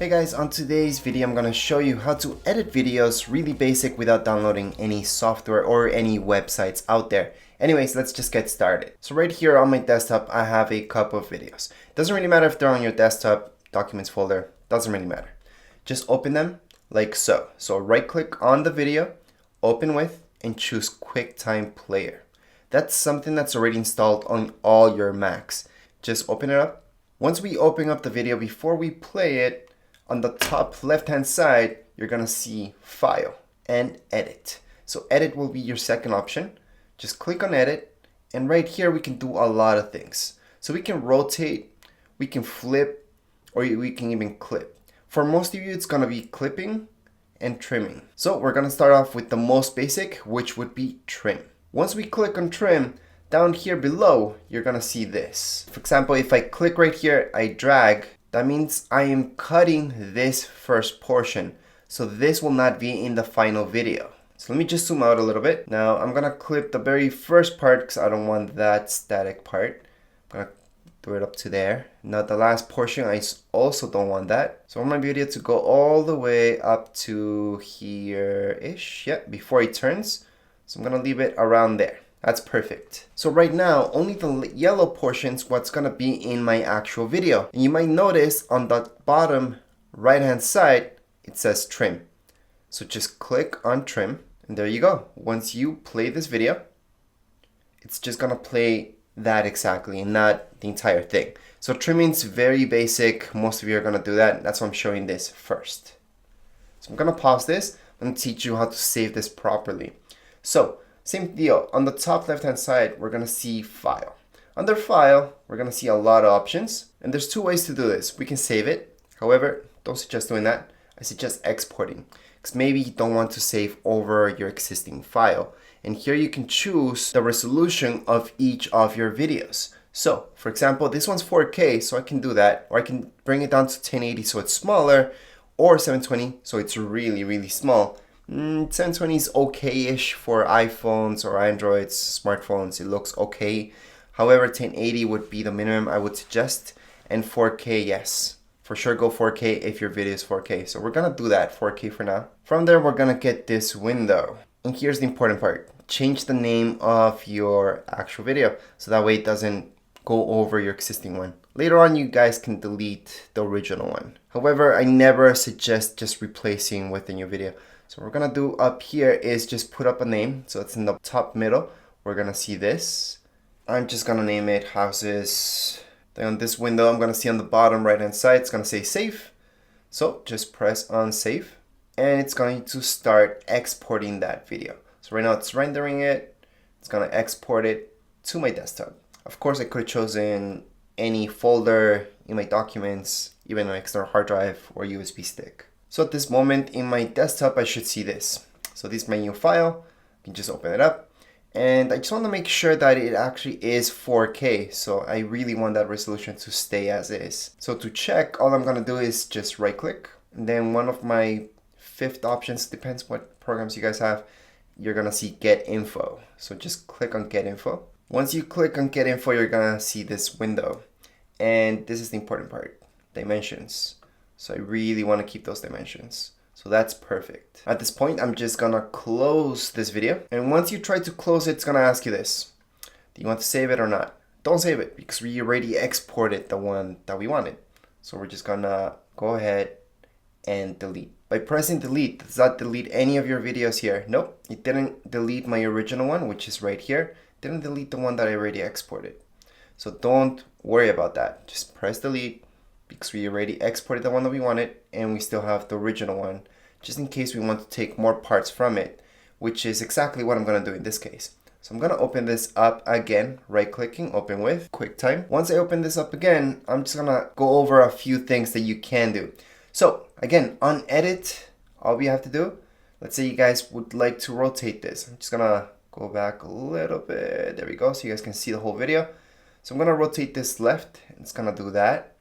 Hey guys, on today's video I'm going to show you how to edit videos really basic without downloading any software or any websites out there. Anyways, let's just get started. So right here on my desktop I have a couple of videos. Doesn't really matter if they're on your desktop, documents folder, doesn't really matter. Just open them like so. So right click on the video, open with, and choose QuickTime Player. That's something that's already installed on all your Macs. Just open it up. Once we open up the video, before we play it, on the top left hand side, you're gonna see File and Edit. So Edit will be your second option. Just click on Edit, and right here we can do a lot of things. So we can rotate, we can flip, or we can even clip. For most of you, it's gonna be clipping and trimming. So we're gonna start off with the most basic, which would be trim. Once we click on trim, down here below, you're gonna see this. For example, if I click right here, I drag, that means I am cutting this first portion. So this will not be in the final video. So let me just zoom out a little bit. Now I'm gonna clip the very first part because I don't want that static part. I'm gonna do it up to there. Now the last portion, I also don't want that. So I want my video to go all the way up to here-ish. Yeah, before it turns. So I'm gonna leave it around there. That's perfect. So right now, only the yellow portion's what's gonna be in my actual video. And you might notice on the bottom right hand side, it says trim. So just click on trim, and there you go. Once you play this video, it's just gonna play that exactly and not the entire thing. So trimming's very basic. Most of you are gonna do that. That's why I'm showing this first. So I'm gonna pause this and teach you how to save this properly. So same deal, on the top left hand side, we're gonna see File. Under File, we're gonna see a lot of options, and there's two ways to do this. We can save it. However, don't suggest doing that. I suggest exporting, because maybe you don't want to save over your existing file. And here you can choose the resolution of each of your videos. So, for example, this one's 4K, so I can do that, or I can bring it down to 1080 so it's smaller, or 720 so it's really, really small. 720 is okay-ish for iPhones or Androids, smartphones. It looks okay. However, 1080 would be the minimum I would suggest. And 4K, yes. For sure go 4K if your video is 4K. So we're gonna do that, 4K for now. From there, we're gonna get this window. And here's the important part. Change the name of your actual video. So that way it doesn't go over your existing one. Later on, you guys can delete the original one. However, I never suggest just replacing with the new video. So what we're gonna do up here is just put up a name. So it's in the top middle. We're gonna see this. I'm just gonna name it houses. Then on this window, I'm gonna see on the bottom right hand side, it's gonna say save. So just press on save, and it's going to start exporting that video. So right now it's rendering it. It's gonna export it to my desktop. Of course, I could have chosen any folder in my documents, even an external hard drive or USB stick. So at this moment in my desktop, I should see this. So this is my new file. You can just open it up. And I just want to make sure that it actually is 4K. So I really want that resolution to stay as is. So to check, all I'm going to do is just right click. And then one of my fifth options, depends what programs you guys have, you're going to see Get Info. So just click on Get Info. Once you click on Get Info, you're going to see this window. And this is the important part, dimensions. So I really want to keep those dimensions. So that's perfect. At this point, I'm just gonna close this video. And once you try to close it, it's gonna ask you this. Do you want to save it or not? Don't save it because we already exported the one that we wanted. So we're just gonna go ahead and delete. By pressing delete, does that delete any of your videos here? Nope, it didn't delete my original one, which is right here. It didn't delete the one that I already exported. So don't worry about that. Just press delete, because we already exported the one that we wanted and we still have the original one just in case we want to take more parts from it, which is exactly what I'm going to do in this case. So I'm going to open this up again, right clicking, open with QuickTime. Once I open this up again, I'm just going to go over a few things that you can do. So again, on edit, all we have to do, let's say you guys would like to rotate this. I'm just going to go back a little bit. There we go. So you guys can see the whole video. So I'm going to rotate this left. It's going to do that.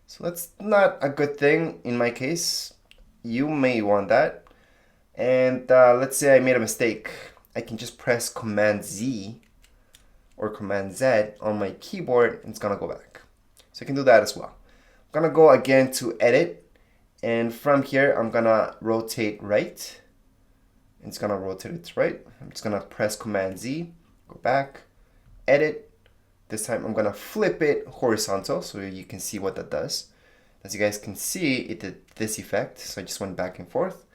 So that's not a good thing in my case. You may want that. And let's say I made a mistake. I can just press Command Z or Command Z on my keyboard and it's gonna go back. So I can do that as well. I'm gonna go again to edit And from here, I'm gonna rotate right. It's gonna rotate it to right. I'm just gonna press Command Z, go back, edit. This time I'm gonna flip it horizontal so you can see what that does. As you guys can see, it did this effect. So I just went back and forth.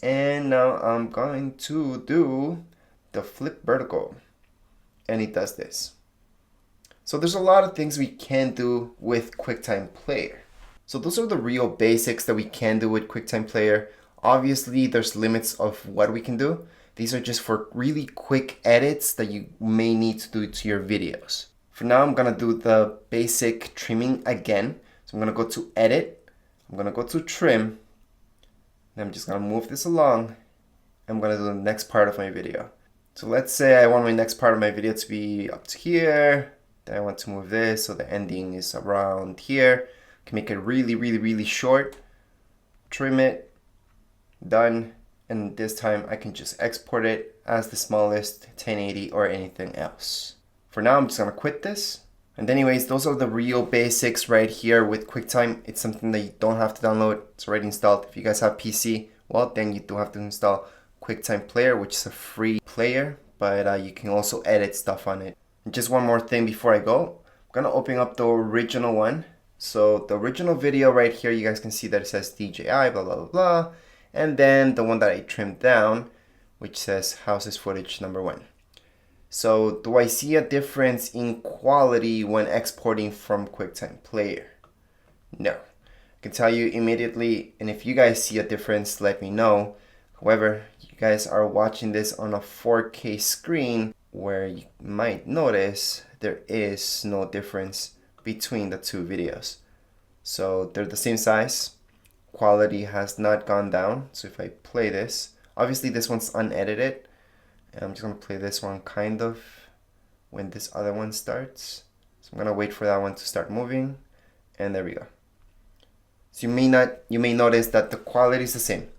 And now I'm going to do the flip vertical. And it does this. So there's a lot of things we can do with QuickTime Player. So those are the real basics that we can do with QuickTime Player. Obviously, there's limits of what we can do. These are just for really quick edits that you may need to do to your videos. For now, I'm gonna do the basic trimming again. So I'm gonna go to Edit, I'm gonna go to Trim, and I'm just gonna move this along. I'm gonna do the next part of my video. So let's say I want my next part of my video to be up to here. Then I want to move this so the ending is around here. I can make it really, really, really short. Trim it. Done. And this time I can just export it as the smallest 1080 or anything else. For now, I'm just gonna quit this. And anyways, those are the real basics right here with QuickTime. It's something that you don't have to download. It's already installed. If you guys have PC, well, then you do have to install QuickTime Player, which is a free player, but you can also edit stuff on it. And just one more thing before I go, I'm gonna open up the original one. So the original video right here, you guys can see that it says DJI, blah, blah, blah, blah. And then the one that I trimmed down, which says houses footage #1. So do I see a difference in quality when exporting from QuickTime Player? No. I can tell you immediately, and if you guys see a difference, let me know. However, you guys are watching this on a 4K screen where you might notice there is no difference between the two videos. So they're the same size. Quality has not gone down. So if I play this, obviously this one's unedited. And I'm just gonna play this one kind of when this other one starts. So I'm gonna wait for that one to start moving. And there we go. So you may notice that the quality is the same.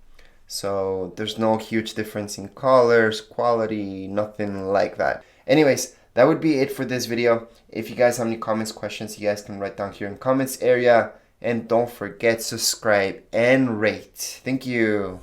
So there's no huge difference in colors, quality, nothing like that. Anyways, that would be it for this video. If you guys have any comments, questions, you guys can write down here in the comments area. And don't forget, subscribe and rate. Thank you.